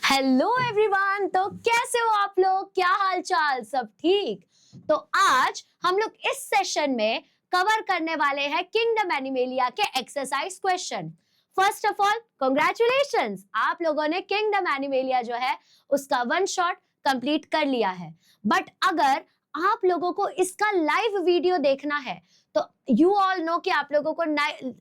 Hello everyone. तो कैसे हो आप लोग? क्या हाल चाल? सब ठीक? तो आज हम लोग इस सेशन में कवर करने वाले हैं किंगडम एनिमेलिया के exercise question. First of all congratulations, आप लोगों ने किंगडम एनिमेलिया जो है उसका वन शॉट कंप्लीट कर लिया है। बट अगर आप लोगों को इसका लाइव वीडियो देखना है तो यू ऑल नो कि आप लोगों को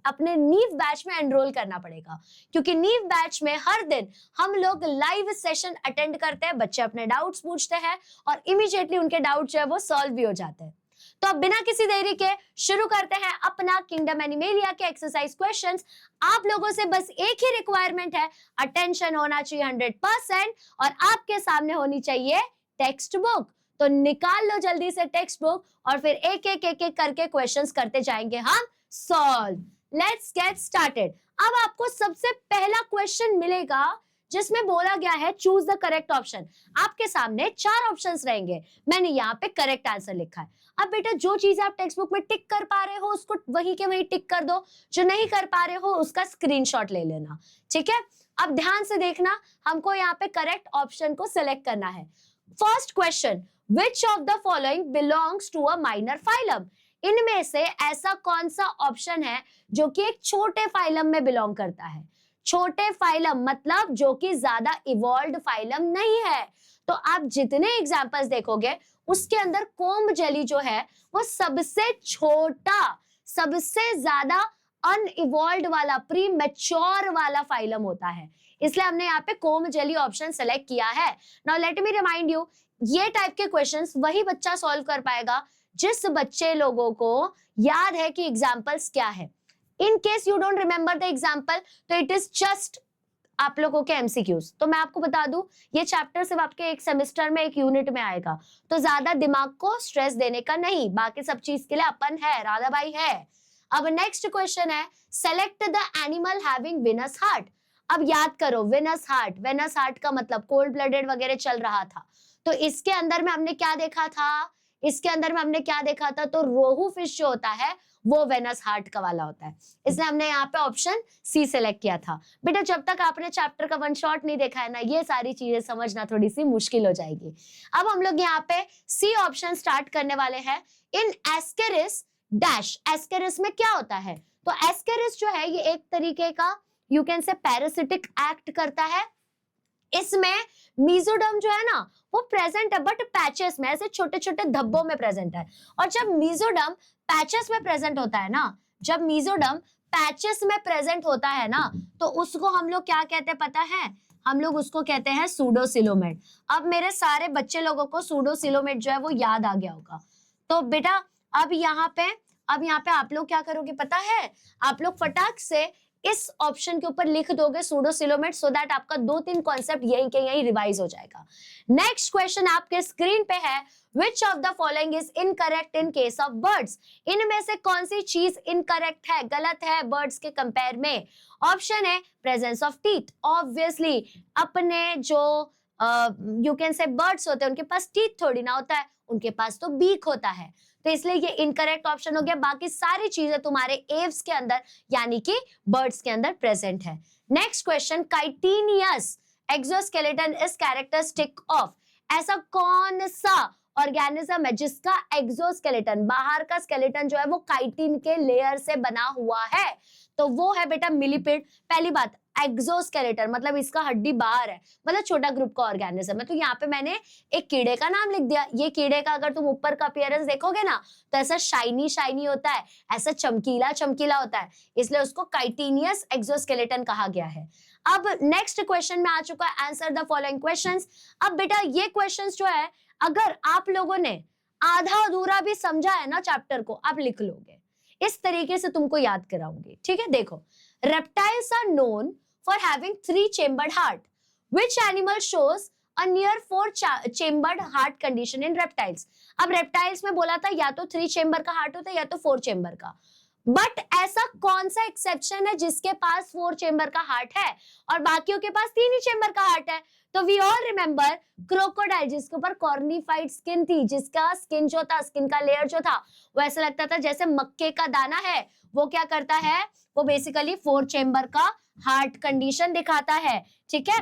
अपने नीव बैच में एनरोल करना पड़ेगा, क्योंकि नीव बैच में हर दिन हम लोग लाइव सेशन अटेंड करते हैं, बच्चे अपने डाउट्स पूछते हैं और इमीडिएटली उनके डाउट जो है वो सॉल्व भी हो जाते हैं। तो अब बिना किसी देरी के शुरू करते हैं अपना किंगडम एनिमेलिया के एक्सरसाइज क्वेश्चंस। आप लोगों से बस एक ही रिक्वायरमेंट है, अटेंशन होना चाहिए 100% और आपके सामने होनी चाहिए टेक्स्ट बुक। तो निकाल लो जल्दी से टेक्स्ट बुक और फिर एक एक करके क्वेश्चंस करते जाएंगे हम सॉल्व। Let's get started. अब आपको सबसे पहला क्वेश्चन मिलेगा जिसमें बोला गया है चूज द करेक्ट ऑप्शन। आपके सामने 4 ऑप्शंस रहेंगे, मैंने यहाँ पे करेक्ट आंसर लिखा है। अब बेटा जो चीज आप टेक्स्ट बुक में टिक कर पा रहे हो उसको वही के वही टिक कर दो, जो नहीं कर पा रहे हो उसका स्क्रीनशॉट ले लेना, ठीक है। अब ध्यान से देखना, हमको यहाँ पे करेक्ट ऑप्शन को सिलेक्ट करना है। First question, which of the following belongs to a minor phylum? इनमें से ऐसा कौन सा ऑप्शन है जो कि एक छोटे फाइलम में बिलोंग करता है? छोटे फाइलम मतलब जो कि ज्यादा इवॉल्व्ड फाइलम नहीं है। तो आप जितने एग्जांपल्स देखोगे उसके अंदर कोम्ब जेली जो है वो सबसे छोटा, सबसे ज्यादा अनइवॉल्व्ड वाला, प्री मैच्योर वाला फाइलम होता है, इसलिए हमने यहाँ पे कोम्ब जेली ऑप्शन सेलेक्ट किया है। Now let me remind you, ये टाइप के क्वेश्चंस वही बच्चा सॉल्व कर पाएगा जिस बच्चे लोगों को याद है कि एग्जांपल्स क्या है। In case you don't remember the example तो इट इज जस्ट आप लोगों के एमसीक्यूज। तो मैं आपको बता दूं, ये चैप्टर सिर्फ आपके एक सेमेस्टर में एक यूनिट में आएगा, तो ज्यादा दिमाग को स्ट्रेस देने का नहीं, बाकी सब चीज के लिए अपन है, राधा भाई है। अब नेक्स्ट क्वेश्चन है, select the animal having Venus heart. अब याद करो, विनस हार्ट, विनस हार्ट का मतलब कोल्ड ब्लडेड वगैरह चल रहा था, तो इसके अंदर में हमने क्या देखा था? इसके अंदर में हमने क्या देखा था? तो रोहू फिश जो होता है वो वेनस हार्ट का वाला होता है, इसलिए हमने यहाँ पे ऑप्शन सी सेलेक्ट किया था। बेटा जब तक आपने चैप्टर का वन शॉट नहीं देखा है ना, ये सारी चीजें समझना थोड़ी सी मुश्किल हो जाएगी। अब हम लोग यहाँ पे सी ऑप्शन स्टार्ट करने वाले हैं। इन एस्केरिस डैश, एस्केरिस में क्या होता है? तो एस्केरिस जो है ये एक तरीके का you can say parasitic act करता है। इसमें मीजोडर्म जो है ना वो प्रेजेंट है, बट पैचेस में, ऐसे छोटे छोटे धब्बों में प्रेजेंट है। और जब मीजोडर्म पैचेस में प्रेजेंट होता है ना, जब मीजोडर्म पैचेस में प्रेजेंट होता है ना, तो उसको हम लोग क्या कहते हैं पता है? हम लोग उसको कहते हैं सूडोसिलोमेट। अब मेरे सारे बच्चे लोगों को सूडोसिलोमेट जो है वो याद आ गया होगा। तो बेटा अब यहाँ पे आप लोग क्या करोगे पता है? आप लोग फटाक से इस ऑप्शन के ऊपर लिख दोगे सूडोसिलोमेट, सो दैट आपका 2-3 कॉन्सेप्ट यहीं के यहीं रिवाइज हो जाएगा। नेक्स्ट क्वेश्चन आपके स्क्रीन पे है, विच of the following is incorrect in case of birds? इनमें से कौन सी चीज इनकरेक्ट है, गलत है बर्ड्स के कंपेयर में? ऑप्शन है प्रेजेंस ऑफ टीथ। ऑब्वियसली अपने जो यू कैन से बर्ड्स होते हैं उनके पास टीथ थोड़ी ना होता है, उनके पास तो बीक होता है, तो इसलिए ये इनकरेक्ट ऑप्शन हो गया। बाकी सारी चीजें तुम्हारे एव्स के अंदर यानी कि बर्ड्स के अंदर प्रेजेंट है। Next question, chitinous exoskeleton is characteristic of? ऐसा कौन सा ऑर्गेनिज्म है जिसका एक्सोस्केलेटन, बाहर का स्केलेटन जो है वो काइटिन के लेयर से बना हुआ है? तो वो है बेटा मिलीपिड। पहली बात, एक्सोस्केलेटन मतलब इसका हड्डी बाहर है, मतलब छोटा ग्रुप का ऑर्गेनिज्म है। तो यहाँ पे मैंने एक कीड़े का नाम लिख दिया। ये कीड़े का अगर तुम ऊपर का अपीयरेंस देखोगे ना तो ऐसा शाइनी शाइनी होता है, ऐसा चमकीला चमकीला होता है, इसलिए उसको काइटिनियस एक्सोस्केलेटन कहा गया है। अब नेक्स्ट क्वेश्चन में आ चुका है, आंसर द फॉलोइंग क्वेश्चंस। अब बेटा ये क्वेश्चंस जो है अगर आप लोगों ने आधा अधूरा भी समझा है ना चैप्टर को, आप लिख लोगे। इस तरीके से तुमको याद कराऊंगी, ठीक है। देखो, reptiles are known for having 3 chambered heart. Which animal shows a near 4 chambered heart condition in reptiles? अब रेप्टाइल्स में बोला था या तो 3 चेम्बर का हार्ट होता है या तो 4 चेम्बर का, बट ऐसा कौन सा एक्सेप्शन है जिसके पास 4 चेम्बर का हार्ट है और बाकियों के पास 3 ही चेम्बर का हार्ट है? तो वी ऑल रिमेंबर क्रोकोडाइल, जिसके ऊपर कॉर्निफाइड स्किन थी, जिसका स्किन जो था, स्किन का लेयर जो था वो ऐसा लगता था जैसे मक्के का दाना है। वो क्या करता है? वो बेसिकली 4 चेम्बर का हार्ट कंडीशन दिखाता है, ठीक है।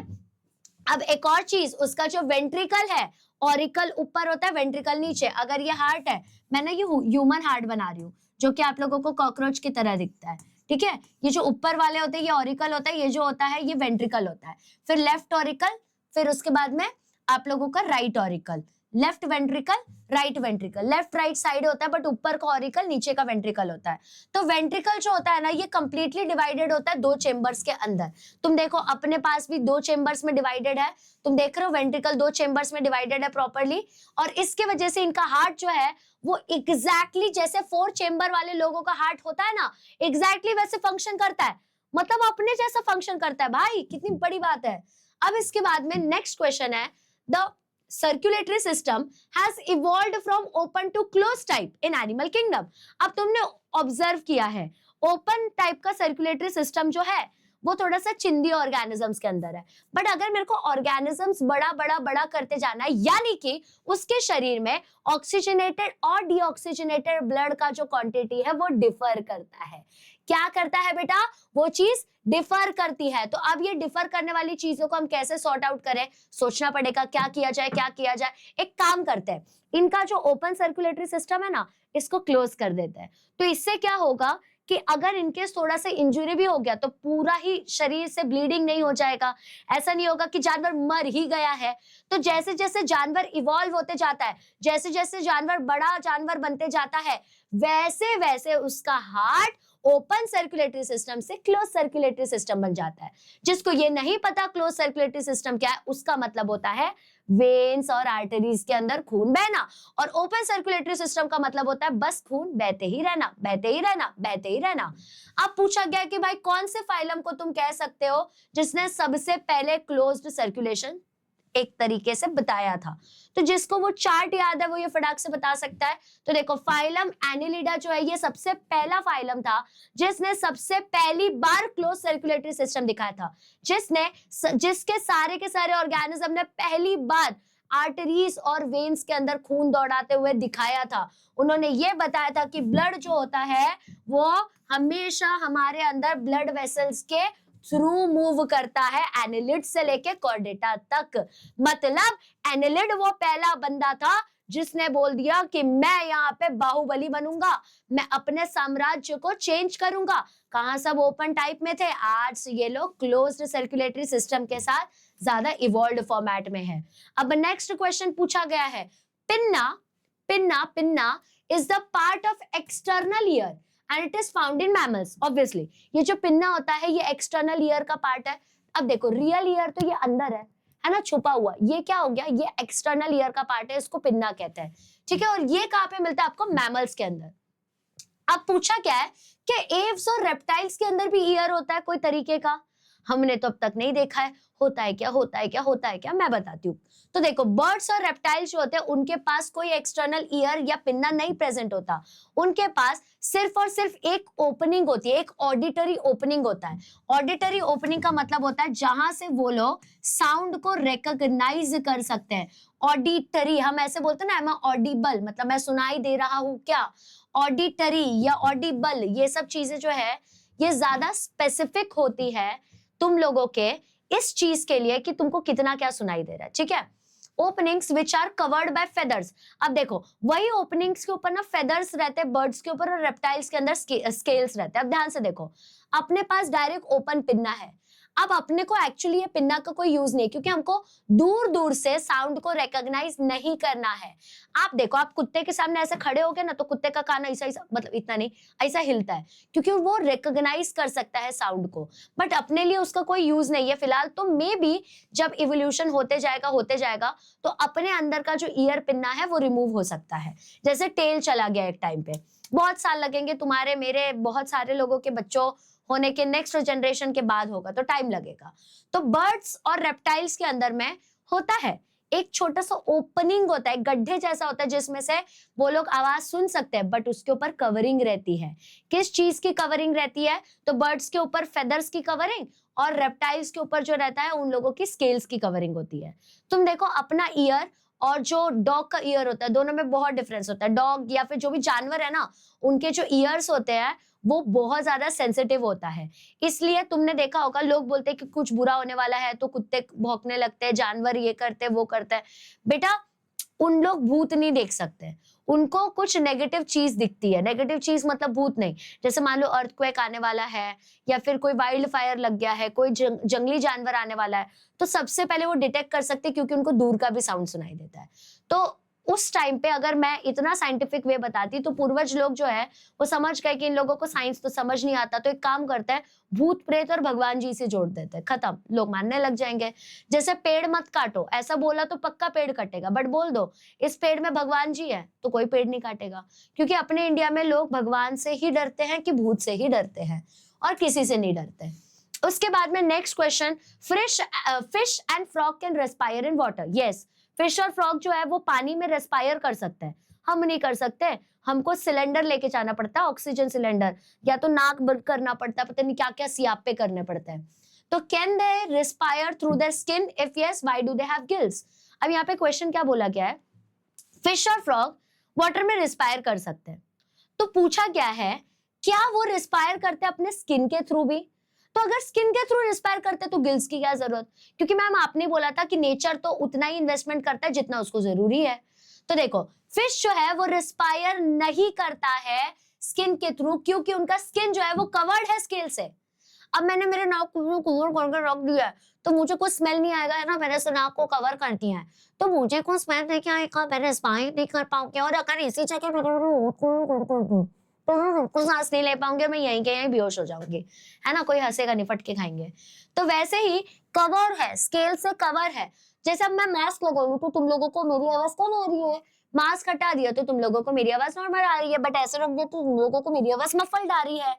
अब एक और चीज, उसका जो वेंट्रिकल है, ऑरिकल ऊपर होता है, वेंट्रिकल नीचे। अगर ये हार्ट है, मैं ना ये ह्यूमन हार्ट बना रही हूँ जो कि आप लोगों को कॉकरोच की तरह दिखता है, ठीक है। ये जो ऊपर वाले होते हैं ये ऑरिकल होता है, ये जो होता है ये वेंट्रिकल होता है। फिर लेफ्ट ऑरिकल, फिर उसके बाद में आप लोगों का right auricle, left ventricle, right ventricle. Left right side होता है, बट ऊपर का ऑरिकल नीचे का वेंट्रिकल होता है। तो वेंट्रिकल जो होता है ना, ये कंप्लीटली डिवाइडेड होता है दो चेंबर्स के अंदर। तुम देखो अपने पास भी दो चेंबर्स में डिवाइडेड है, तुम देख रहे हो वेंट्रिकल दो चेंबर्स में डिवाइडेड है प्रॉपर्ली। और इसके वजह से इनका हार्ट जो है वो एग्जैक्टली जैसे 4 चेंबर वाले लोगों का हार्ट होता है ना, एग्जैक्टली वैसे फंक्शन करता है, मतलब अपने जैसा फंक्शन करता है भाई, कितनी बड़ी बात है। अब इसके बाद में नेक्स्ट क्वेश्चन है, the circulatory system has evolved from open to closed type in animal kingdom। अब तुमने ऑब्जर्व किया है ओपन टाइप का सर्कुलेटरी सिस्टम जो है वो थोड़ा सा चिंदी ऑर्गेनिजम्स के अंदर है, बट अगर मेरे को ऑर्गेनिजम्स बड़ा बड़ा बड़ा करते जाना है, यानी कि उसके शरीर में ऑक्सीजनेटेड और डीऑक्सीजनेटेड ब्लड का जो क्वांटिटी है वो डिफर करता है। क्या करता है बेटा? वो चीज डिफर करती है। तो अब ये डिफर करने वाली चीजों को हम कैसे सॉर्ट आउट करें, सोचना पड़ेगा क्या किया जाए, क्या किया जाए। एक काम करते हैं, इनका जो ओपन सर्कुलेटरी सिस्टम है ना, इसको क्लोज कर देते हैं। तो इससे क्या होगा कि अगर इनके थोड़ा सा इंजरी भी हो गया तो पूरा ही शरीर से ब्लीडिंग नहीं हो जाएगा। ऐसा नहीं होगा कि जानवर मर ही गया है। तो जैसे जैसे जानवर इवॉल्व होते जाता है, जैसे जैसे जानवर बड़ा जानवर बनते जाता है, वैसे वैसे उसका हार्ट ओपन सर्कुलेटरी सिस्टम से क्लोज सर्कुलेटरी सिस्टम बन जाता है। जिसको ये नहीं पता क्लोज सर्कुलेटरी सिस्टम क्या है, उसका मतलब होता है वेन्स और आर्टरीज के अंदर खून बहना, और ओपन सर्कुलेटरी सिस्टम का मतलब होता है बस खून बहते ही रहना, बहते ही रहना, बहते ही रहना। अब पूछा गया कि भाई कौन से फाइलम को तुम कह सकते हो जिसने सबसे पहले क्लोज्ड सर्कुलेशन एक तरीके से बताया था। तो जिसको वो चार्ट याद है वो ये फटाक से बता सकता है। तो देखो फाइलम एनिलिडा जो है ये सबसे पहला फाइलम था जिसने सबसे पहली बार क्लोज सर्कुलेटरी सिस्टम दिखाया था, जिसके सारे के सारे ऑर्गेनिज्म ने पहली बार आर्टरीज और वेन्स के अंदर खून दौड़ाते हुए दिखाया था। उन्होंने ये बताया था कि ब्लड जो होता है वो हमेशा हमारे अंदर ब्लड वेसल्स के थ्रू मूव करता है, एनिलिड से लेके कॉर्डेटा तक। मतलब एनिलिड वो पहला बंदा था जिसने बोल दिया कि मैं यहाँ पे बाहुबली बनूंगा, मैं अपने साम्राज्य को चेंज करूंगा। कहाँ सब ओपन टाइप में थे, आज ये लोग क्लोज्ड सर्कुलेटरी सिस्टम के साथ ज्यादा इवॉल्व्ड फॉर्मेट में है। अब नेक्स्ट क्वेश्चन पूछा गया है, pinna pinna pinna is the part of external ear and it is found in mammals. Obviously ये जो पिन्ना होता है ये एक्सटर्नल ईयर का पार्ट है। अब देखो रियल ईयर तो ये अंदर है ना, छुपा हुआ। ये क्या हो गया, ये एक्सटर्नल ईयर का पार्ट है, इसको पिन्ना कहते हैं, ठीक है। और ये कहाँ पे मिलता है आपको, मैमल्स के अंदर। अब पूछा क्या है कि एव्स और रेप्टाइल्स के अंदर भी ईयर होता है कोई तरीके का, हमने तो अब तक नहीं देखा है। होता है क्या, होता है क्या, होता है क्या, मैं बताती हूँ। तो देखो बर्ड्स और रेप्टाइल्स जो होते हैं उनके पास कोई एक्सटर्नल ईयर या पिन्ना नहीं प्रेजेंट होता। उनके पास सिर्फ और सिर्फ एक ओपनिंग होती है, एक ऑडिटरी ओपनिंग होता है। ऑडिटरी ओपनिंग का मतलब होता है जहां से वो लोग साउंड को रिकॉग्नाइज कर सकते हैं। ऑडिटरी हम ऐसे बोलते हैं ना, मैं ऑडिबल, मतलब मैं सुनाई दे रहा हूँ क्या। ऑडिटरी या ऑडिबल ये सब चीजें जो है ये ज्यादा स्पेसिफिक होती है तुम लोगों के इस चीज के लिए कि तुमको कितना क्या सुनाई दे रहा है, ठीक है। Openings which are covered by feathers. अब देखो वही ओपनिंग्स के ऊपर ना फेदर्स रहते हैं बर्ड्स के ऊपर, और रेप्टाइल्स के अंदर स्केल्स रहते हैं। अब ध्यान से देखो, अपने पास डायरेक्ट ओपन पिन्ना है। अब अपने को एक्चुअली ये पिन्ना का कोई यूज नहीं, क्योंकि हमको दूर दूर से साउंड को रिकॉग्नाइज नहीं करना है। आप देखो, आप कुत्ते के सामने ऐसे खड़े हो गए ना, तो कुत्ते का कान ऐसा ऐसा, मतलब इतना नहीं, ऐसा हिलता है, क्योंकि वो रिकॉग्नाइज कर सकता है साउंड को। बट अपने लिए उसका कोई यूज नहीं है फिलहाल। तो मे बी जब इवोल्यूशन होते जाएगा तो अपने अंदर का जो ईयर पिन्ना है वो रिमूव हो सकता है। जैसे टेल चला गया एक टाइम पे, बहुत साल लगेंगे, तुम्हारे मेरे बहुत सारे लोगों के बच्चों होने के नेक्स्ट जनरेशन के बाद होगा, तो टाइम लगेगा। तो बर्ड्स और रेप्टाइल्स के अंदर में होता है एक छोटा सा ओपनिंग होता है, गड्ढे जैसा होता है, जिसमें से वो लोग आवाज सुन सकते हैं, बट उसके ऊपर कवरिंग रहती है। किस चीज की कवरिंग रहती है? तो बर्ड्स के ऊपर फेदर्स की कवरिंग, और रेप्टाइल्स के ऊपर जो रहता है उन लोगों की स्केल्स की कवरिंग होती है। तुम देखो अपना ईयर और जो डॉग का ईयर होता है दोनों में बहुत डिफरेंस होता है। डॉग या फिर जो भी जानवर है ना, उनके जो ईयर्स होते हैं वो बहुत ज्यादा सेंसिटिव होता है। इसलिए तुमने देखा होगा लोग बोलते हैं कि कुछ बुरा होने वाला है तो कुत्ते भौंकने लगते हैं, जानवर ये करते हैं वो करते हैं। बेटा उन लोग भूत नहीं देख सकते, उनको कुछ नेगेटिव चीज दिखती है। नेगेटिव चीज मतलब भूत नहीं, जैसे मान लो अर्थक्वेक आने वाला है या फिर कोई वाइल्ड फायर लग गया है, कोई जंगली जानवर आने वाला है, तो सबसे पहले वो डिटेक्ट कर सकते हैं क्योंकि उनको दूर का भी साउंड सुनाई देता है। तो उस टाइम पे अगर मैं इतना साइंटिफिक वे बताती तो पूर्वज लोग जो है वो समझ गए कि इन लोगों को साइंस तो समझ नहीं आता, तो एक काम करते हैं भूत प्रेत और भगवान जी से जोड़ देते हैं, खत्म, लोग मानने लग जाएंगे। जैसे पेड़ मत काटो, ऐसा बोला तो पक्का पेड़ कटेगा, बट बोल दो इस पेड़ में भगवान जी है तो कोई पेड़ नहीं काटेगा, क्योंकि अपने इंडिया में लोग भगवान से ही डरते हैं कि भूत से ही डरते हैं और किसी से नहीं डरते। उसके बाद में next question, fish and frog can respire in water. Yes, fish और फ्रॉग जो है वो पानी में रेस्पायर कर सकते हैं, हम नहीं कर सकते। हमको सिलेंडर लेके जाना पड़ता है, ऑक्सीजन सिलेंडर, या तो नाक बंद करना पड़ता है, पता नहीं क्या क्या सियापे करने पड़ते हैं। तो can they respire through their skin? If yes, why do they have gills? अब यहाँ पे क्वेश्चन क्या बोला गया है, फिश और फ्रॉग वाटर में रिस्पायर कर सकते हैं, तो पूछा गया है क्या वो रिस्पायर करते हैं अपने स्किन के थ्रू भी? तो अगर स्किन के थ्रू रिस्पायर करते तो गिल्स की क्या जरूरत? क्योंकि मैम आपने बोला था कि नेचर तो उतना ही इन्वेस्टमेंट करता है जितना उसको जरूरी है। तो देखो फिश जो है वो रिस्पायर नहीं करता है स्किन के थ्रू, क्योंकि उनका स्किन जो है वो कवर्ड है स्केल से। अब मैंने मेरे नाक को कवर करके रख दिया है तो मुझे कुछ स्मेल नहीं आएगा, है ना, मेरे से नाक को कवर करती है तो मुझे कुछ स्मेल नहीं आएगा, मैं रिस्पायर नहीं कर पाऊंगी। और अगर इसी जगह तो मैं बिल्कुल सांस नहीं ले पाऊंगी, मैं यहीं के यहीं बेहोश हो जाऊंगी, है ना, कोई हंसेगा नहीं, फटके खाएंगे। तो वैसे ही कवर है, स्केल से कवर है। जैसे अब मैं मास्क लगाऊंगी तो तुम लोगों को मेरी आवाज कम आ रही है, मास्क हटा दिया तो तुम लोगों को मेरी आवाज नॉर्मल आ रही है, बट ऐसे रख दिया तो तुम लोगों को मेरी आवाज मफल्ड आ रही है।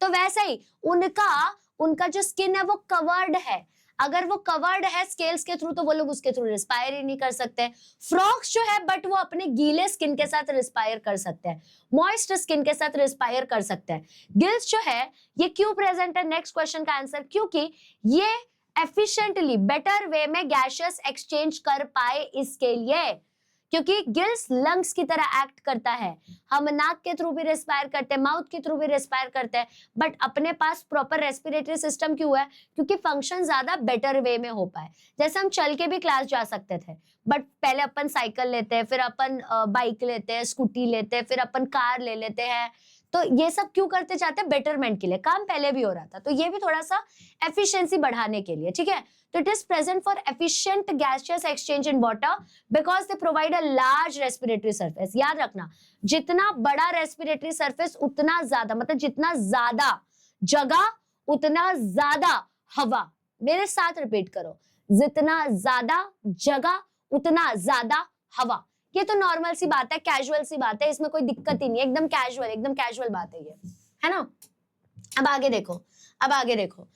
तो वैसे ही उनका जो स्किन है वो कवर्ड है, अगर वो कवर्ड है स्केल्स के थ्रू तो वो लोग उसके थ्रू रिस्पायर ही नहीं कर सकते। फ्रॉग्स जो है बट वो अपने गीले स्किन के साथ रिस्पायर कर सकते हैं, मॉइस्ट स्किन के साथ रिस्पायर कर सकते हैं। गिल्स जो है ये क्यों प्रेजेंट है, नेक्स्ट क्वेश्चन का आंसर, क्योंकि ये एफिशिएंटली बेटर वे में गैसियस एक्सचेंज कर पाए इसके लिए, क्योंकि गिल्स लंग्स की तरह एक्ट करता है। हम नाक के थ्रू भी रेस्पायर करते हैं, माउथ के थ्रू भी रेस्पायर करते हैं, बट अपने पास प्रॉपर रेस्पिरेटरी सिस्टम क्यों है? क्योंकि फंक्शन ज्यादा बेटर वे में हो पाए। जैसे हम चल के भी क्लास जा सकते थे, बट पहले अपन साइकिल लेते हैं, फिर अपन बाइक लेते हैं, स्कूटी लेते हैं, फिर अपन कार ले लेते हैं। तो ये सब क्यों करते जाते हैं? बेटरमेंट के लिए, काम पहले भी हो रहा था, तो ये भी थोड़ा सा एफिशिएंसी बढ़ाने के लिए, ठीक है। तो it is present for efficient gaseous exchange in water because they provide a large respiratory surface. याद रखना, जितना बड़ा रेस्पिरेटरी सरफेस उतना ज्यादा, मतलब जितना ज्यादा जगह उतना ज्यादा हवा। मेरे साथ रिपीट करो, जितना ज्यादा जगह उतना ज्यादा हवा। ये तो नॉर्मल सी बात है, कैजुअल सी बात है, इसमें कोई दिक्कत ही नहीं है, एकदम कैजुअल बात है ये, है ना। अब आगे देखो,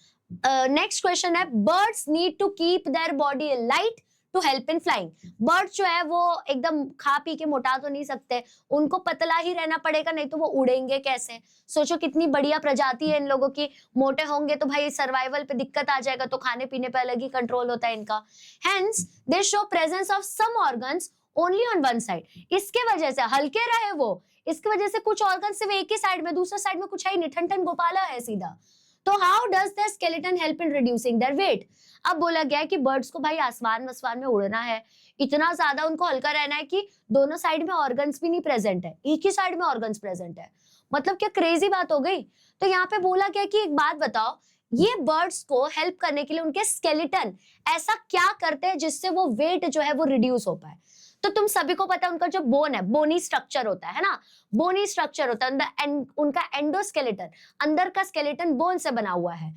नेक्स्ट क्वेश्चन है, birds need to keep their body light to help in flying. Birds जो है वो एकदम खा पी के मोटा तो नहीं सकते, उनको पतला ही रहना पड़ेगा, नहीं तो वो उड़ेंगे कैसे? सोचो कितनी बढ़िया प्रजाति है इन लोगों की, मोटे होंगे तो भाई सर्वाइवल पे दिक्कत आ जाएगा, तो खाने पीने पे अलग ही कंट्रोल होता है इनका। Hence they show presence of some organs only on one side. इसके वजह से हल्के रहे वो, इसकी वजह से कुछ ऑर्गन सिर्फ एक ही साइड में, दूसरे साइड में कुछ है ही नहीं, ठन ठन गोपाला है सीधा। तो how does the skeleton help in reducing their weight? अब बोला गया है कि बर्ड्स को भाई आसमान में उड़ना है, इतना ज्यादा उनको हल्का रहना है कि दोनों साइड में ऑर्गन्स भी नहीं प्रेजेंट है, एक ही साइड में ऑर्गन्स प्रेजेंट है। मतलब क्या क्रेजी बात हो गई। तो यहाँ पे बोला गया कि एक बात बताओ, ये बर्ड्स को हेल्प करने के लिए उनके स्केलेटन ऐसा क्या करते हैं जिससे वो वेट जो है वो रिड्यूस हो पाए? तो तुम सभी को पता है उनका जो बोन है, बोनी स्ट्रक्चर होता है ना, बोनी स्ट्रक्चर होता है, उनका एंडोस्केलेटन, अंदर का स्केलेटन बोन से बना हुआ है,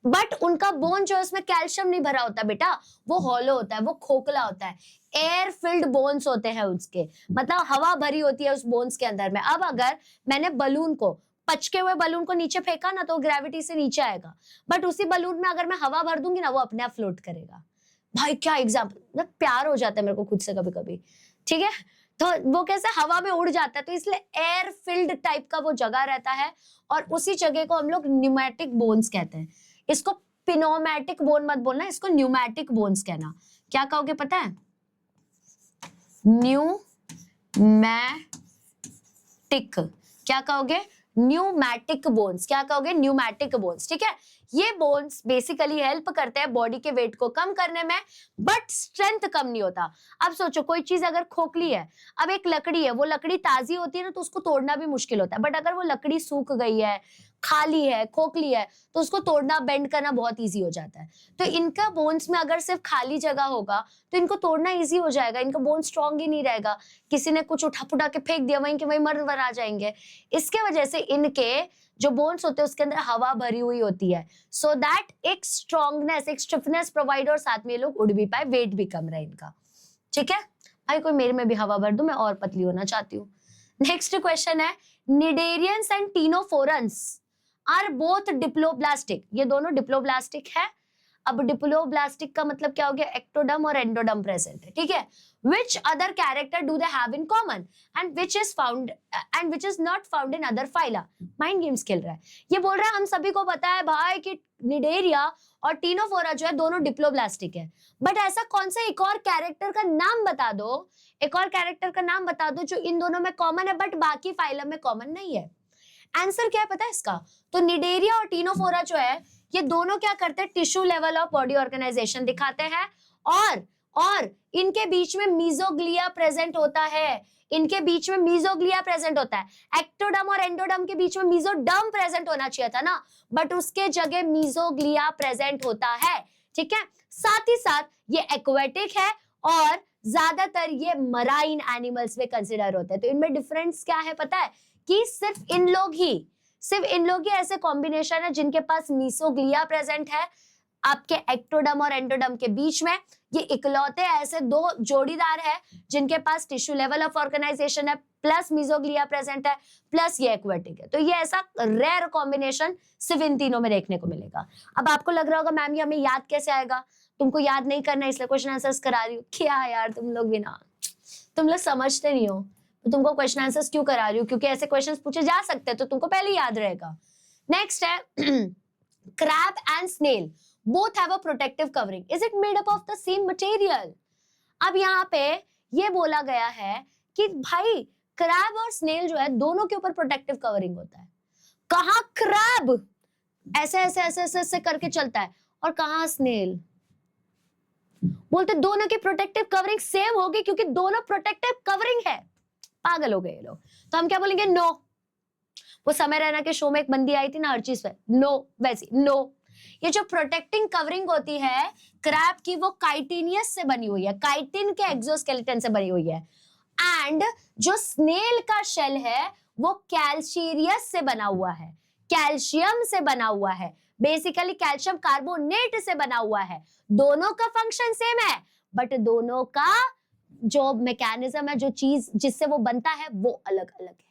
बट उनका बोन जो है उसमें कैल्शियम नहीं भरा होता बेटा, वो हॉलो होता है, वो खोखला होता है, एयर फिल्ड बोन्स होते हैं उसके, मतलब हवा भरी होती है उस बोन्स के अंदर में। अब अगर मैंने बलून को, पचके हुए बलून को नीचे फेंका ना तो ग्रेविटी से नीचे आएगा, बट उसी बलून में अगर मैं हवा भर दूंगी ना वो अपने आप फ्लोट करेगा। भाई क्या एग्जाम्पल, मतलब प्यार हो जाता है मेरे को खुद से कभी कभी, ठीक है। तो वो कैसे हवा में उड़ जाता है, तो इसलिए एयर फिल्ड टाइप का वो जगह रहता है, और उसी जगह को हम लोग न्यूमेटिक बोन्स कहते हैं। इसको पिनोमेटिक बोन मत बोलना, इसको न्यूमेटिक बोन्स कहना। क्या कहोगे पता है? न्यूमेटिक, क्या कहोगे? न्यूमैटिक बोन्स, क्या कहोगे, न्यूमैटिक बोन्स, ठीक है। ये बोन्स बेसिकली हेल्प करते हैं बॉडी के वेट को कम करने में, बट स्ट्रेंथ कम नहीं होता। अब सोचो कोई चीज अगर खोखली है, अब एक लकड़ी है, वो लकड़ी ताजी होती है ना, तो उसको तोड़ना भी मुश्किल होता है, बट अगर वो लकड़ी सूख गई है, खाली है, खोखली है, तो उसको तोड़ना, बेंड करना बहुत इजी हो जाता है। तो इनका बोन्स में अगर सिर्फ खाली जगह होगा तो इनको तोड़ना इजी हो जाएगा, इनका बोन स्ट्रांग ही नहीं रहेगा, किसी ने कुछ उठा पुठा के फेंक दिया, वहीं के वहीं मर वर आ जाएंगे। इसके वजह से इनके जो बोन्स होते हैं उसके अंदर हवा भरी हुई होती है, सो दैट एक स्ट्रांगनेस, एक स्टिफनेस प्रोवाइड, और साथ में ये लोग उड़ भी पाए, वेट भी कम रहे इनका, ठीक है। भाई कोई मेरे में भी हवा भर दूं, मैं और पतली होना चाहती हूँ। नेक्स्ट क्वेश्चन है, cnidarians and ctenophores are both diploblastic, ये दोनों डिप्लोब्लास्टिक है। अब डिप्लोब्लास्टिक का मतलब क्या हो गया, एक्टोडर्म और एंडोडर्म प्रेजेंट है, ठीक है। Which other character do they have in common and which is found and which is not found in other phyla? Mind games खेल रहा है, ये बोल रहा है हम सभी को पता है भाई कि निडेरिया और टीनोफोरा जो है दोनों डिप्लोब्लास्टिक है, बट ऐसा कौन सा एक और कैरेक्टर का नाम बता दो, एक और कैरेक्टर का नाम बता दो जो इन दोनों में कॉमन है बट बाकी फाइलम में कॉमन नहीं है। आंसर क्या है पता है इसका, तो निडेरिया और टीनोफोरा जो है ये दोनों क्या करते हैं, tissue level of body organisation दिखाते हैं, और इनके बीच में मीजोग्लिया प्रेजेंट होता है, इनके बीच में मीजोग्लिया प्रेजेंट होता है। एक्टोडर्म और एंडोडर्म के बीच में मीजोडर्म प्रेजेंट होना चाहिए था ना, बट उसके जगह मीजोग्लिया प्रेजेंट होता है, ठीक है। साथ ही साथ ये एक्वेटिक है और ज्यादातर ये मराइन एनिमल्स में कंसिडर होते हैं। तो इनमें डिफरेंस क्या है पता है, कि सिर्फ इन लोग ही ऐसे कॉम्बिनेशन है जिनके पास मीसोग्लिया प्रेजेंट है आपके एक्टोडर्म और एंडोडर्म के बीच में। ये इकलौते ऐसे दो जोड़ीदार है जिनके पास टिश्यू लेवल ऑफ ऑर्गेनाइजेशन है, प्लस मीजोग्लिया प्रेजेंट है, प्लस ये एक्वेटिक है। तो ये ऐसा रेयर कॉम्बिनेशन सिर्फ इन तीनों में देखने को मिलेगा। अब आपको लग रहा होगा मैम ये हमें याद कैसे आएगा, तुमको याद नहीं करना इसलिए क्वेश्चन आंसर्स करा रही हूँ। क्या यार तुम लोग भी ना, तुम लोग समझते नहीं हो, तो तुमको क्वेश्चन आंसर्स क्यों करा रही हूँ, क्योंकि ऐसे क्वेश्चंस पूछे जा सकते हैं तो तुमको पहले याद रहेगा। नेक्स्ट है crab and snail both have a protective covering. Is it made up of the same material? अब यहाँ पे ये बोला गया है कि भाई क्रैब और स्नेल जो है दोनों के ऊपर प्रोटेक्टिव कवरिंग होता है। कहाँ क्रैब ऐसे ऐसे ऐसे ऐसे ऐसे करके चलता है और कहाँ स्नेल, बोलते दोनों की प्रोटेक्टिव कवरिंग सेम होगी क्योंकि दोनों प्रोटेक्टिव कवरिंग है। पागल हो गए ये लोग। तो हम क्या बोलेंगे, नो। वो समय रैना के शो में एक बंदी आई थी ना हर चीज पे, नो, वैसी नो। ये जो प्रोटेक्टिंग कवरिंग होती है क्रैब की वो काइटिनियस से बनी हुई है, काइटिन के एक्सोस्केलेटन से बनी हुई है। एंड जो स्नेल का शेल है वो कैल्शियस से बना हुआ है, कैल्शियम से बना हुआ है, बेसिकली कैल्शियम कार्बोनेट से बना हुआ है। दोनों का फंक्शन सेम है बट दोनों का जो मैकेनिज्म है, जो चीज जिससे वो बनता है वो अलग अलग है।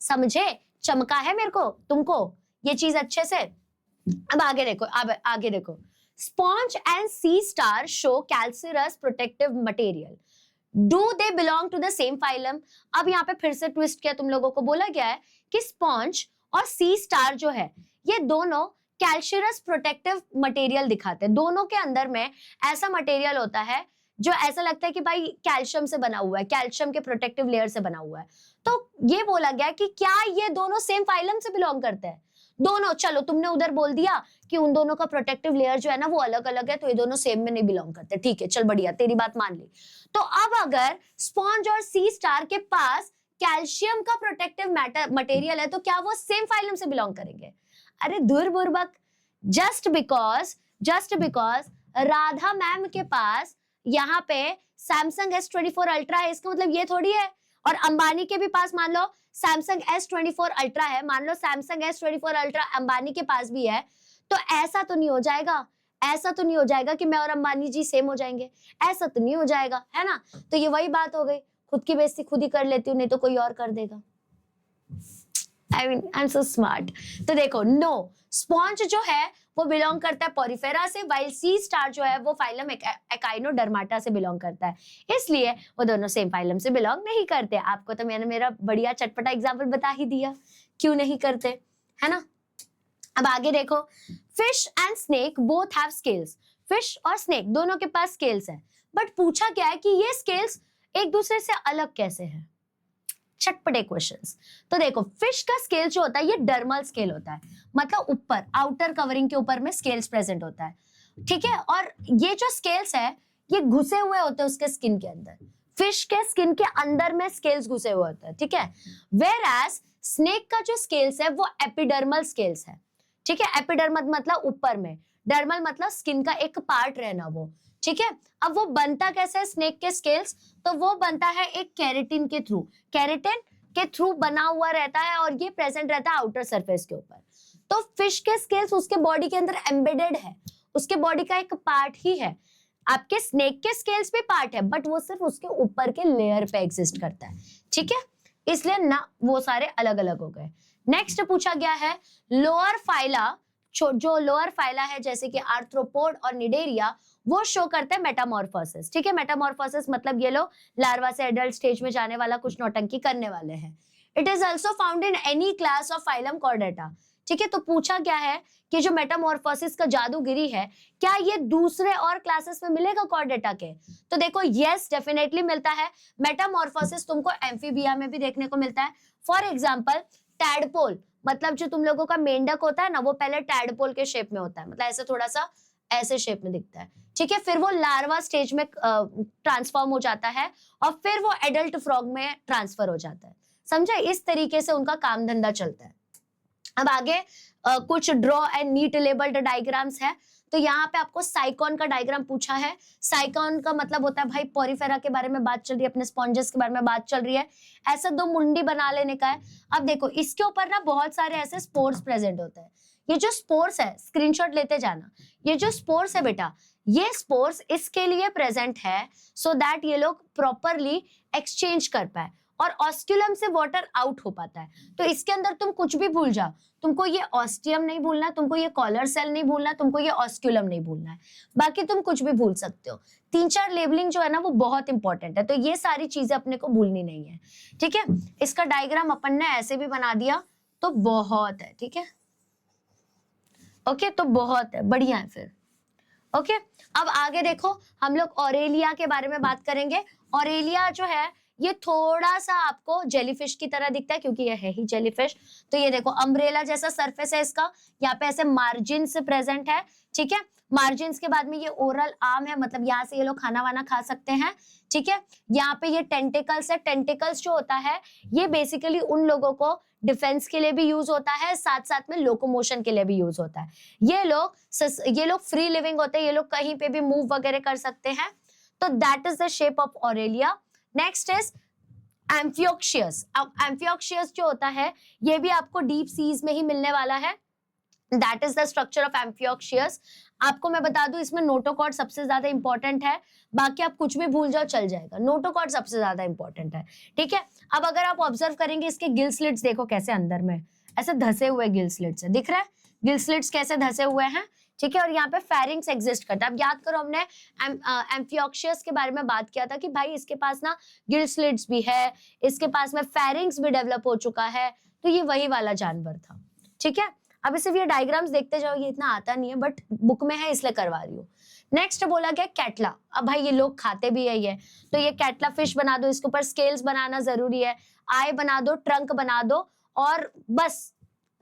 समझे, चमका है मेरे को तुमको ये चीज अच्छे से। अब आगे देखो, अब आगे देखो, sponge and sea star show calcareous protective material, do they belong to the same phylum. अब यहाँ पे फिर से ट्विस्ट किया, तुम लोगों को बोला गया है कि स्पॉन्ज और सी स्टार जो है ये दोनों कैल्सिरस प्रोटेक्टिव मटेरियल दिखाते हैं। दोनों के अंदर में ऐसा मटेरियल होता है जो ऐसा लगता है कि भाई कैल्शियम से बना हुआ है, कैल्शियम के प्रोटेक्टिव लेयर से बना हुआ है। तो ये बोला गया कि क्या ये दोनों सेम फाइलम से बिलोंग करते हैं, दोनों। चलो तुमने उधर बोल दिया कि उन दोनों का प्रोटेक्टिव लेयर जो है ना वो अलग अलग है, तो ये दोनों सेम में नहीं बिलोंग करते, ठीक है चल बढ़िया, तेरी बात मान ली। तो अब अगर स्पॉन्ज और सी स्टार के पास कैल्शियम का प्रोटेक्टिव मटेरियल है तो क्या वो सेम फाइलम से बिलोंग करेंगे? अरे दूर बुर्बक, जस्ट बिकॉज राधा मैम के पास यहाँ पे सैमसंग S24 अल्ट्रा है, इसका मतलब ये थोड़ी है। और अंबानी के भी पास मान लो सैमसंग S24 अल्ट्रा है, मान लो सैमसंग S24 अल्ट्रा अंबानी के पास भी है, तो ऐसा तो नहीं हो जाएगा, ऐसा तो नहीं हो जाएगा कि मैं और अंबानी जी सेम हो जाएंगे, ऐसा तो नहीं हो जाएगा, है ना। तो ये वही बात हो गई, खुद की बेइज्जती खुद ही कर लेती हूँ, नहीं तो कोई और कर देगा। I am so smart. तो देखो, नो, स्पॉन्ज जो है वो बिलोंग करता है पोरिफेरा से, वाइल सी स्टार जो है वो फाइलम एकाइनोडर्माटा से बिलोंग करता है, इसलिए वो दोनों सेम फाइलम से बिलोंग नहीं करते। आपको तो मैंने मेरा बढ़िया चटपटा एग्जांपल बता ही दिया क्यों नहीं करते, है ना। अब आगे देखो, fish and snake both have scales. Fish और स्नेक दोनों के पास स्केल्स है, बट पूछा क्या है कि ये स्केल्स एक दूसरे से अलग कैसे है। चटपटे क्वेश्चंस। तो देखो फिश का स्केल जो होता है ये डर्मल स्केल होता है, मतलब ऊपर आउटर कवरिंग के ऊपर में स्केल्स प्रेजेंट होता है, ठीक है। और ये जो स्केल्स है ये घुसे हुए होते हैं उसके स्किन के अंदर, फिश के स्किन के अंदर में स्केल्स घुसे हुए होते हैं, ठीक है। वेयर एज स्नेक का जो स्केल्स है वो एपिडर्मल स्केल्स है, ठीक है। एपिडर्मल मतलब ऊपर में, डर्मल मतलब स्किन का एक पार्ट रहना वो, ठीक है। अब वो बनता कैसे है स्नेक के स्केल्स, तो वो बनता है एक केराटिन के थ्रू, केराटिन के थ्रू बना हुआ रहता है और ये प्रेजेंट रहता है आउटर सरफेस के ऊपर। तो फिश के स्केल्स उसके बॉडी के अंदर एम्बेडेड है, उसके बॉडी का एक पार्ट ही है। आपके स्नेक के स्केल्स भी पार्ट है बट वो सिर्फ उसके ऊपर के लेयर पे एग्जिस्ट करता है, ठीक है। इसलिए ना वो सारे अलग अलग हो गए। नेक्स्ट पूछा गया है लोअर फाइला, जो लोअर फाइला है जैसे कि आर्थ्रोपोड और निडेरिया, वो शो करते हैं मेटामॉर्फोसिस, ठीक है। मेटामॉर्फोसिस मतलब ये लोग लार्वा से एडल्ट स्टेज में जाने वाला कुछ नौटंकी करने वाले हैं। It is also found in any class of phylum Chordata, ठीक है। तो पूछा गया है कि जो मेटामॉर्फोसिस का जादूगिरी है क्या ये दूसरे और क्लासेस में मिलेगा कॉर्डेटा के, तो देखो यस डेफिनेटली मिलता है। मेटामॉर्फोसिस तुमको एम्फीबिया में भी देखने को मिलता है। फॉर एग्जांपल टैडपोल, मतलब जो तुम लोगों का मेंढक होता है ना वो पहले टैडपोल के शेप में होता है, मतलब ऐसे थोड़ा सा ऐसे शेप में दिखता है, ठीक है। फिर वो लार्वा स्टेज में ट्रांसफॉर्म हो जाता है और फिर वो एडल्ट फ्रॉग में ट्रांसफर हो जाता है, समझे। इस तरीके से उनका काम धंधा चलता है। अब आगे कुछ draw and neat labelled diagrams है। तो यहाँ पे आपको साइकॉन का डायग्राम पूछा है। साइकॉन का मतलब होता है भाई पोरिफेरा के बारे में बात चल रही है, अपने स्पॉन्जेस के बारे में बात चल रही है, ऐसा दो मुंडी बना लेने का है। अब देखो इसके ऊपर ना बहुत सारे ऐसे स्पोर्स प्रेजेंट होते हैं। ये जो स्पोर्स है स्क्रीनशॉट लेते जाना, ये जो स्पोर्स है बेटा ये स्पोर्स इसके लिए प्रेजेंट है सो दैट ये लोग प्रॉपरली एक्सचेंज कर पाए और ऑस्क्यूलम से वाटर आउट हो पाता है। तो इसके अंदर तुम कुछ भी भूल जाओ, तुमको ये ऑस्टियम नहीं भूलना, तुमको ये कॉलर सेल नहीं भूलना, तुमको ये ऑस्क्यूलम नहीं भूलना है, बाकी तुम कुछ भी भूल सकते हो। 3-4 लेबलिंग जो है ना वो बहुत इंपॉर्टेंट है, तो ये सारी चीजें अपने को भूलनी नहीं है, ठीक है। इसका डायग्राम अपन ने ऐसे भी बना दिया तो बहुत है, ठीक है। ओके तो बहुत है, बढ़िया है फिर। ओके अब आगे देखो हम लोग ऑरेलिया के बारे में बात करेंगे। ऑरेलिया जो है ये थोड़ा सा आपको जेलीफिश की तरह दिखता है क्योंकि ये है ही जेलीफिश। तो ये देखो अम्ब्रेला जैसा सरफेस है इसका, यहाँ पे ऐसे मार्जिन्स प्रेजेंट है, ठीक है। मार्जिन्स के बाद में ये ओरल आर्म है, मतलब यहाँ से ये लोग खाना वाना खा सकते हैं, ठीक है। यहाँ पे ये टेंटिकल्स है। टेंटिकल्स जो होता है ये बेसिकली उन लोगों को डिफेंस के लिए भी यूज होता है, साथ साथ में लोकोमोशन के लिए भी यूज होता है। ये लोग फ्री लिविंग होते हैं, ये लोग कहीं पे भी मूव वगैरह कर सकते हैं। तो that is the shape of Aurelia. Next is amphioxus. अब एम्फियोक्सियस जो होता है ये भी आपको डीप सीज में ही मिलने वाला है। That is the structure of amphioxus. आपको मैं बता दूं इसमें नोटोकॉर्ड सबसे ज्यादा इंपॉर्टेंट है, बाकी आप कुछ भी भूल जाओ चल जाएगा, नोटोकॉर्ड सबसे ज्यादा इंपॉर्टेंट है, ठीक है। अब अगर आप ऑब्जर्व करेंगे इसके गिल स्लिट्स देखो कैसे अंदर में ऐसे धसे हुए गिल स्लिट्स है, दिख रहा है गिल स्लिट्स कैसे धसे हुए हैं, ठीक है। और यहाँ पे फेरिंग्स एग्जिस्ट करता है। अब याद करो हमने एम्फियोक्सियस के बारे में बात किया था कि भाई इसके पास ना गिल स्लिट्स भी है, इसके पास में फेरिंग्स भी डेवलप हो चुका है, तो ये वही वाला जानवर था, ठीक है। अब सिर्फ ये डायग्राम्स देखते जाओ, ये इतना आता नहीं है बट बुक में है इसलिए करवा रही हूँ। नेक्स्ट बोला गया कैटला। अब भाई ये लोग खाते भी है ये, तो ये कैटला फिश बना दो, इसके ऊपर स्केल्स बनाना जरूरी है, आई बना दो, ट्रंक बना दो और बस,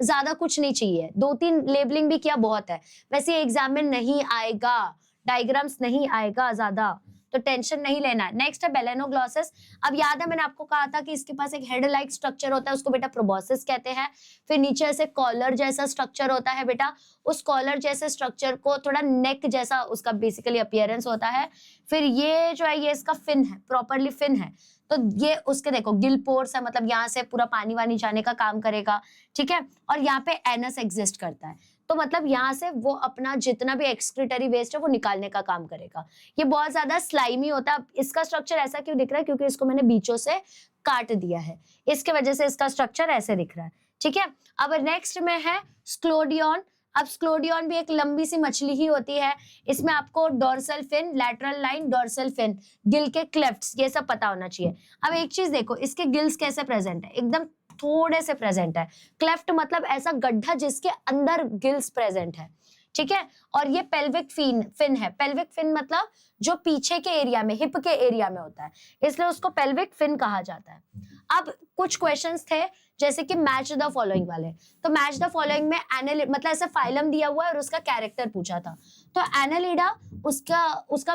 ज्यादा कुछ नहीं चाहिए। 2-3 लेबलिंग भी किया बहुत है, वैसे एग्जाम में नहीं आएगा, डायग्राम्स नहीं आएगा ज्यादा, तो टेंशन नहीं लेना है। नेक्स्ट है बेलेनोग्लॉसिस। अब याद है मैंने आपको कहा था कि इसके पास एक हेड लाइक स्ट्रक्चर होता है, उसको बेटा प्रोबोसिस कहते हैं। फिर नीचे ऐसे कॉलर जैसा स्ट्रक्चर होता है बेटा, उस कॉलर जैसे स्ट्रक्चर को थोड़ा नेक जैसा उसका बेसिकली अपीयरेंस होता है। फिर ये जो है ये इसका फिन है, प्रॉपरली फिन है, तो ये उसके देखो गिल पोर्स है, मतलब यहाँ से पूरा पानी वानी जाने का काम करेगा, ठीक है। और यहाँ पे एनस एग्जिस्ट करता है, तो मतलब यहाँ से वो अपना जितना भी एक्सक्रीटरी वेस्ट है वो निकालने का काम करेगा। ये बहुत ज्यादा स्लाइमी होता है। इसका स्ट्रक्चर ऐसा क्यों दिख रहा है, क्योंकि इसको मैंने बीचों से काट दिया है, इसके वजह से इसका स्ट्रक्चर ऐसे दिख रहा है, ठीक है। अब नेक्स्ट में है स्क्लोडियन। अब स्क्लोडियन भी एक लंबी सी मछली ही होती है, इसमें आपको dorsal fin, lateral line, dorsal fin, gill के क्लेफ्ट्स ये सब पता होना चाहिए। अब एक चीज देखो इसके गिल्स कैसे प्रेजेंट है, एकदम थोड़े से प्रेजेंट है। क्लेफ्ट मतलब ऐसा गड्ढा जिसके अंदर गिल्स प्रेजेंट है, ठीक है। और ये पेल्विक फिन है। पेल्विक फिन मतलब जो पीछे के एरिया में, हिप के एरिया में होता है, इसलिए उसको पेल्विक फिन कहा जाता है। अब कुछ क्वेश्चंस थे जैसे कि मैच द फॉलोइंग वाले, तो मैच द फॉलोइंग में मतलब ऐसे फाइलम दिया हुआ है और उसका कैरेक्टर पूछा था। तो एनालिडा, उसका उसका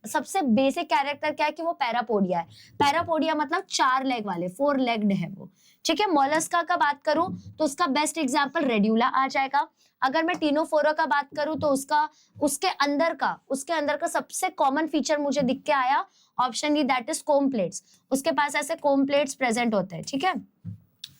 सबसे बेसिक कैरेक्टर क्या है कि वो पैरापोडिया है। पैरापोडिया मतलब 4 लेग वाले, 4 लेग्ड है वो, ठीक है। मोलस्का का बात करूं तो उसका बेस्ट एग्जांपल रेड्यूला आ जाएगा। अगर मैं टीनोफोरा का बात करूं तो उसके अंदर का सबसे कॉमन फीचर मुझे दिख के आया option D, that is comb plates. उसके पास ऐसे कोम प्लेट्स प्रेजेंट होते हैं, ठीक है।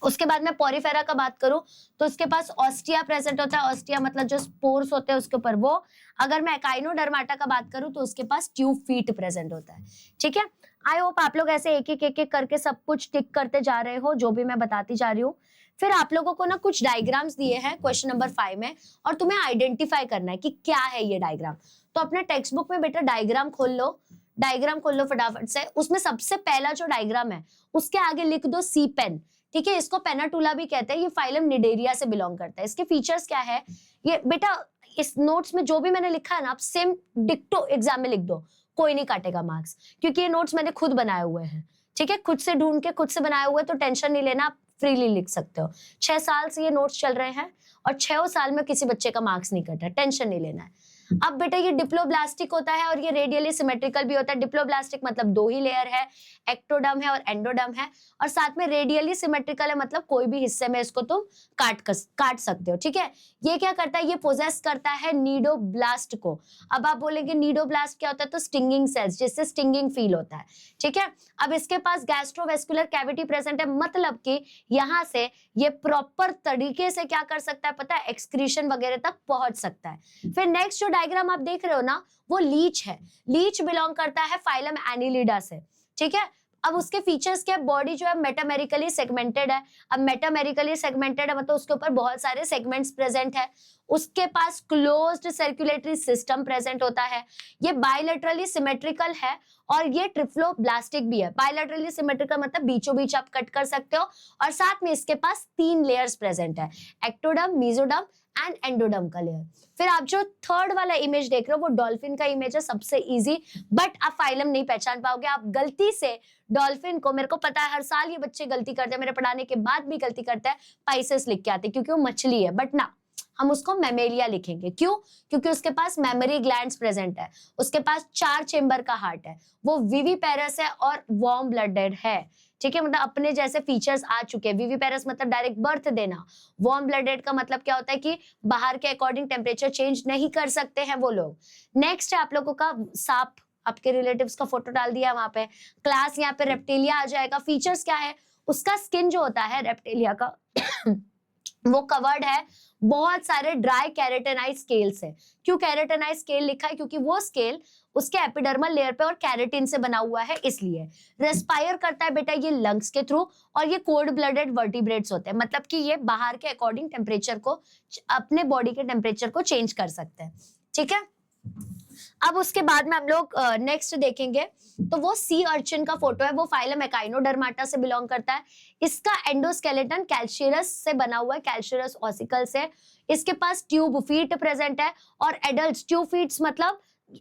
उसके बाद में पॉरीफेरा का बात करूं तो उसके पास ऑस्टिया प्रेजेंट होता है। ऑस्टिया मतलब जो स्पोर्स होते हैं उसके ऊपर वो। अगर मैं एकाइनोडर्माटा का बात करूं तो उसके पास ट्यूब फीट प्रेजेंट होता है, ठीक है। आई होप आप लोग ऐसे एक एक करके सब कुछ टिक करते जा रहे हो जो भी मैं बताती जा रही हूँ। फिर आप लोगों को ना कुछ डायग्राम्स दिए हैं क्वेश्चन नंबर 5 में, और तुम्हें आइडेंटिफाई करना है कि क्या है ये डायग्राम। तो अपने टेक्स्ट बुक में बेटा डायग्राम खोल लो फटाफट से। उसमें सबसे पहला जो डायग्राम है उसके आगे लिख दो सी पेन, ठीक है। इसको पेनाटूला भी कहते हैं। ये फाइलम निडेरिया से बिलोंग करता है। इसके फीचर्स क्या है ये बेटा, इस नोट्स में जो भी मैंने लिखा है ना, आप सेम डिक्टो एग्जाम में लिख दो, कोई नहीं काटेगा मार्क्स, क्योंकि ये नोट्स मैंने खुद बनाए हुए हैं, ठीक है। खुद से ढूंढ के खुद से बनाए हुए, तो टेंशन नहीं लेना, आप फ्रीली लिख सकते हो। 6 साल से ये नोट्स चल रहे हैं और 6 साल में किसी बच्चे का मार्क्स नहीं कटा, टेंशन नहीं लेना है। अब बेटा ये डिप्लोब्लास्टिक होता है और ये रेडियली सिमेट्रिकल भी होता है। डिप्लोब्लास्टिक मतलब 2 ही लेयर है, एक्टोडर्म है और एंडोडर्म है, और साथ में रेडियली सिमेट्रिकल है मतलब कोई भी हिस्से में इसको तुम काट सकते हो, ठीक है। ये क्या करता है, ये पोजेस करता है नीडोब्लास्ट को। अब आप बोलेंगे नीडोब्लास्ट क्या होता है, तो स्टिंगिंग सेल्स, जिससे स्टिंगिंग फील होता है, ठीक है। अब इसके पास गैस्ट्रोवेस्कुलर कैविटी प्रेजेंट है, मतलब कि यहाँ से ये प्रॉपर तरीके से क्या कर सकता है पता है, एक्सक्रीशन वगैरह तक पहुंच सकता है। फिर नेक्स्ट जो डायग्राम आप देख रहे हो ना, वो लीच है। लीच बिलोंग करता है फाइलम एनिलिडा से, ठीक है। अब उसके फीचर्स क्या है, बॉडी जो है मेटामेरिकली सेगमेंटेड है। अब मेटामेरिकली सेगमेंटेड है मतलब उसके ऊपर बहुत सारे सेगमेंट्स प्रेजेंट है। उसके पास क्लोज्ड सर्कुलेटरी सिस्टम प्रेजेंट होता है। ये बायलैटरली सिमेट्रिकल है और ये ट्रिफ्लोब्लास्टिक भी है। बायलैटरली सिमेट्रिकल मतलब बीचों बीच आप कट कर सकते हो, और साथ में इसके पास 3 लेयर्स प्रेजेंट है, एक्टोडर्म, मेसोडर्म एंड एंडोडर्म का लेयर। फिर आप जो थर्ड वाला इमेज देख रहे हो वो डॉल्फिन का इमेज है, सबसे इजी, बट आप फाइलम नहीं पहचान पाओगे। आप गलती से डॉल्फिन को, मेरे को पता है हर साल ये बच्चे गलती करते हैं, मेरे पढ़ाने के बाद भी गलती करते हैं, पाइसेस लिख के आते हैं क्योंकि वो मछली है, बट ना, हम उसको मैमेलिया लिखेंगे। क्यों? क्योंकि उसके पास मेमोरी ग्लैंड्स प्रेजेंट है, उसके पास 4 चेंबर का हार्ट है, वो विविपेरस है और वार्म ब्लडेड है, ठीक है। मतलब अपने जैसे फीचर्स आ चुके हैं। विविपेरस मतलब डायरेक्ट बर्थ देना, वार्म ब्लडेड का मतलब क्या होता है कि बाहर के अकॉर्डिंग टेम्परेचर चेंज नहीं कर सकते हैं वो लोग। नेक्स्ट है आप लोगों का सांप, आपके रिलेटिव्स का फोटो डाल दिया वहां पे। क्लास यहाँ पे रेप्टिलिया आ जाएगा। फीचर्स क्या है, उसका स्किन जो होता है रेप्टिलिया का वो कवर्ड है बहुत सारे ड्राई कैरेटेनाइज स्केल से। क्यों कैरेटेनाइज स्केल लिखा है, क्योंकि वो स्केल उसके एपिडर्मल लेयर पे और कैरेटिन से बना हुआ है, इसलिए। रेस्पायर करता है बेटा ये लंग्स के थ्रू, और ये कोल्ड ब्लडेड वर्टिब्रेट्स होते हैं, मतलब कि ये बाहर के अकॉर्डिंग टेम्परेचर को, अपने बॉडी के टेम्परेचर को चेंज कर सकते हैं, ठीक है। अब उसके बाद में हम लोग नेक्स्ट देखेंगे, तो वो सी अर्चिन का फोटो है। वो फाइलम एकाइनोडर्माटा से बिलोंग करता है। इसका एंडोस्केलेटन कैल्शियरस से बना हुआ है, कैल्शियरस ऑसिकल से। इसके पास ट्यूब फीट प्रेजेंट है, और एडल्ट ट्यूब फीट्स मतलब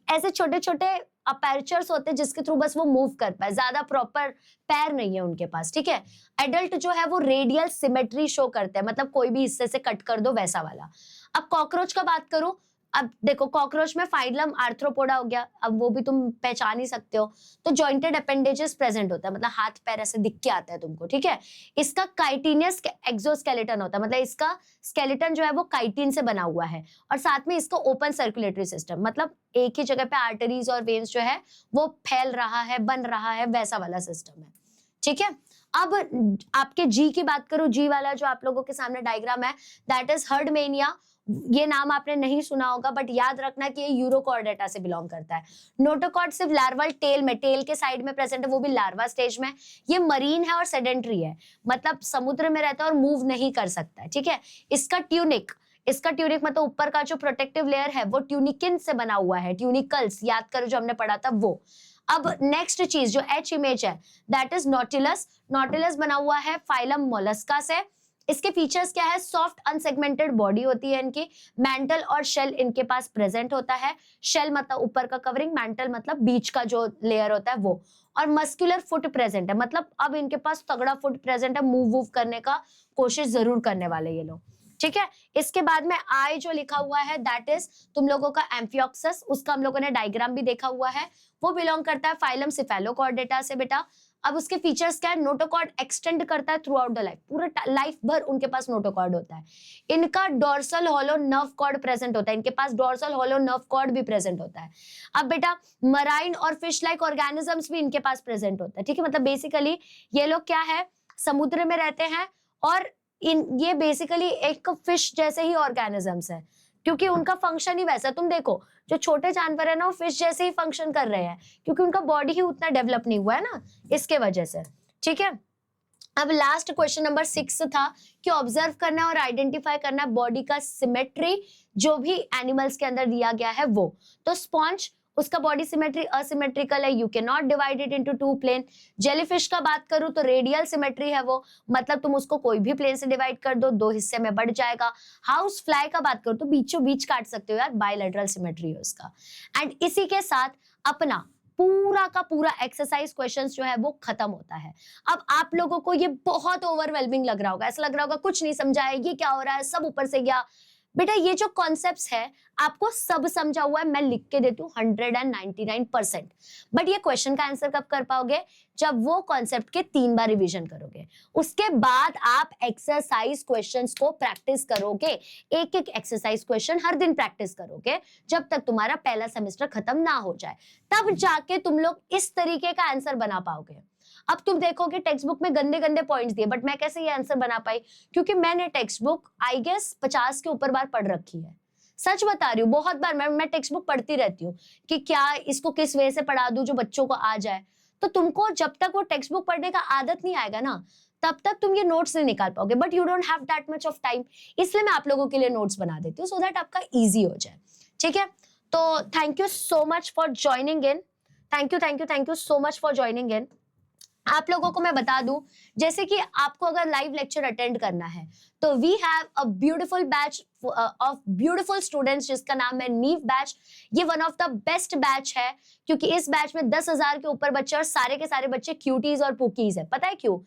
ऐसे छोटे छोटे अपर्चर्स होते हैं जिसके थ्रू बस वो मूव कर पाए, ज्यादा प्रॉपर पैर नहीं है उनके पास, ठीक है। एडल्ट जो है वो रेडियल सिमेट्री शो करते हैं, मतलब कोई भी हिस्से से कट कर दो वैसा वाला। अब कॉकरोच का बात करूं, अब देखो कॉकरोच में फाइलम आर्थ्रोपोडा हो गया, अब वो भी तुम पहचान ही सकते हो। तो जॉइंटेड अपेंडेजेस प्रेजेंट होता है, मतलब हाथ पैर ऐसे दिख के आता है तुमको, ठीक है। इसका काइटिनियस एक्सोस्केलेटन होता है, मतलब इसका स्केलेटन जो है वो काइटिन से बना हुआ है, और साथ में इसका ओपन सर्कुलेटरी सिस्टम, मतलब एक ही जगह पे आर्टरीज और वेन्स जो है वो फैल रहा है, बन रहा है, वैसा वाला सिस्टम है, ठीक है। अब आपके जी की बात करूं, जी वाला जो आप लोगों के सामने डायग्राम है, दैट इज हर्डमेनिया। ये नाम आपने नहीं सुना होगा, बट याद रखना कि ये यूरोकॉर्डेटा से बिलोंग करता है। नोटोकॉर्ड सिर्फ लार्वल टेल में, टेल के साइड में प्रेजेंट है, वो भी लार्वा स्टेज में। ये मरीन है और सेडेंट्री है, मतलब समुद्र में रहता है और मूव नहीं कर सकता है, ठीक है। इसका ट्यूनिक मतलब ऊपर का जो प्रोटेक्टिव लेयर है वो ट्यूनिकिन से बना हुआ है, ट्यूनिकल्स याद करो जो हमने पढ़ा था वो। अब नेक्स्ट चीज जो एच इमेज है, दैट इज नॉटिलस। नॉटिलस बना हुआ है फाइलम मोलस्का से। इसके फीचर्स क्या है, सॉफ्ट अनसेगमेंटेड बॉडी होती है इनकी, मैंटल और शेल इनके पास प्रेजेंट होता है, शेल मतलब ऊपर का कवरिंग, मैंटल मतलब बीच का जो लेयर होता है वो, और मस्कुलर फुट प्रेजेंट है, मतलब अब इनके पास तगड़ा फुट प्रेजेंट है, मूव वूव करने का कोशिश जरूर करने वाले ये लोग, ठीक है। इसके बाद में आई जो लिखा हुआ है दैट इज तुम लोगों का एम्फियोक्सस, उसका हम लोगों ने डायग्राम भी देखा हुआ है, वो बिलोंग करता है फाइलम सिफेलोकॉर्डेटा से बेटा। अब उसके फीचर्स क्या है, नोटोकॉर्ड एक्सटेंड करता है थ्रू आउट द लाइफ, पूरा लाइफ भर उनके पास नोटोकॉर्ड होता है। इनका dorsal hollow nerve cord present होता है, इनके पास डोर्सल हॉलो नर्व कॉर्ड भी प्रेजेंट होता है। अब बेटा मराइन और फिश लाइक ऑर्गेनिजम्स भी इनके पास प्रेजेंट होता है, ठीक है, मतलब बेसिकली ये लोग क्या है, समुद्र में रहते हैं, और ये बेसिकली एक फिश जैसे ही ऑर्गेनिजम्स है, क्योंकि उनका फंक्शन ही वैसा, तुम देखो जो छोटे जानवर है ना वो फिश जैसे ही फंक्शन कर रहे हैं, क्योंकि उनका बॉडी ही उतना डेवलप नहीं हुआ है ना, इसके वजह से, ठीक है। अब लास्ट क्वेश्चन नंबर 6 था कि ऑब्जर्व करना और आइडेंटिफाई करना बॉडी का सिमेट्री जो भी एनिमल्स के अंदर दिया गया है वो। तो स्पॉन्ज, उसका बॉडी सिमेट्री असिमेट्रिकल है, you can not divide it into two plane. Jellyfish का बात करूं तो रेडियल सिमेट्री है वो, मतलब तुम उसको कोई भी प्लेन से डिवाइड कर दो, दो हिस्से में बढ़ जाएगा। हाउस फ्लाई का बात करूं तो बीचों बीच काट सकते हो यार, बायलैटरल सिमेट्री है उसका। एंड इसी के साथ अपना पूरा का पूरा एक्सरसाइज क्वेश्चंस जो है वो खत्म होता है। अब आप लोगों को ये बहुत ओवरवेलमिंग लग रहा होगा, ऐसा लग रहा होगा कुछ नहीं समझा है, ये क्या हो रहा है, सब ऊपर से गया। बेटा ये जो कॉन्सेप्ट्स है आपको सब समझा हुआ है, मैं लिख के देती हूँ 199%, बट ये क्वेश्चन का आंसर कब कर पाओगे, जब वो कॉन्सेप्ट के 3 बार रिवीजन करोगे, उसके बाद आप एक्सरसाइज क्वेश्चंस को प्रैक्टिस करोगे, एक एक एक्सरसाइज क्वेश्चन हर दिन प्रैक्टिस करोगे, जब तक तुम्हारा पहला सेमेस्टर खत्म ना हो जाए, तब जाके तुम लोग इस तरीके का आंसर बना पाओगे। अब तुम देखोगे टेक्स्ट बुक में गंदे गंदे पॉइंट्स दिए, बट मैं कैसे ये आंसर बना पाई, क्योंकि मैंने टेक्स्ट बुक आई गेस 50 के ऊपर बार पढ़ रखी है, सच बता रही हूँ, बहुत बार मैं टेक्स्ट बुक पढ़ती रहती हूँ कि क्या इसको किस वे से पढ़ा दूं जो बच्चों को आ जाए। तो तुमको जब तक वो टेक्स्ट बुक पढ़ने का आदत नहीं आएगा ना, तब तक तुम ये नोट्स नहीं निकाल पाओगे, but you don't have that much of time, इसलिए मैं आप लोगों के लिए नोट्स बना देती हूँ सो दैट आपका ईजी हो जाए, ठीक है। तो thank you so much for joining in, thank you so much for joining in. आप लोगों को मैं बता दूं, जैसे कि आपको अगर लाइव लेक्चर अटेंड करना है तो we have a beautiful batch of beautiful students जिसका नाम है नीव बैच। ये one of the best batch है, क्योंकि इस बैच में 10,000 के ऊपर बच्चे और सारे के सारे बच्चे क्यूटीज और पुकीज है। पता है क्यों?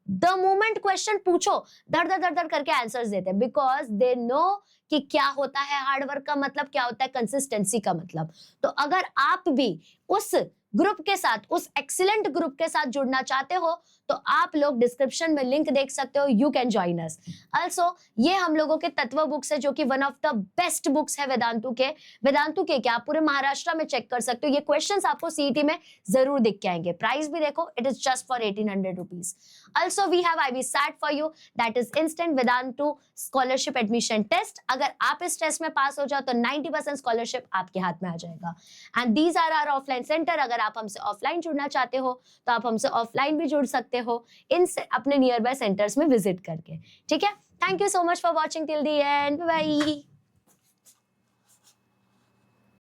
द मोमेंट क्वेश्चन पूछो धड़ धड़ धड़ धड़ करके आंसर्स देते हैं, बिकॉज दे नो कि क्या होता है हार्डवर्क का मतलब, क्या होता है कंसिस्टेंसी का मतलब। तो अगर आप भी उस ग्रुप के साथ, उस एक्सीलेंट ग्रुप के साथ जुड़ना चाहते हो तो आप लोग डिस्क्रिप्शन में लिंक देख सकते हो, you can join us. Also ये हम लोगों के तत्व बुक्स है जो कि one of the best books है वेदांतु के क्या आप पूरे महाराष्ट्र में चेक कर सकते हो, ये क्वेश्चंस आपको सीईटी में जरूर दिख के आएंगे। प्राइस भी देखो, it is just for 1800 rupees. Also we have IV SAT for you, that is instant Vedantu scholarship admission test. अगर आप इस टेस्ट में पास हो जाओ तो 90% स्कॉलरशिप आपके हाथ में आ जाएगा। And these are our offline centre, अगर आप हमसे ऑफलाइन जुड़ना चाहते हो तो आप हमसे ऑफलाइन भी जुड़ सकते हो इन अपने नियर बाय सेंटर्स में विजिट करके, ठीक है। Thank you so much for watching till the end, bye.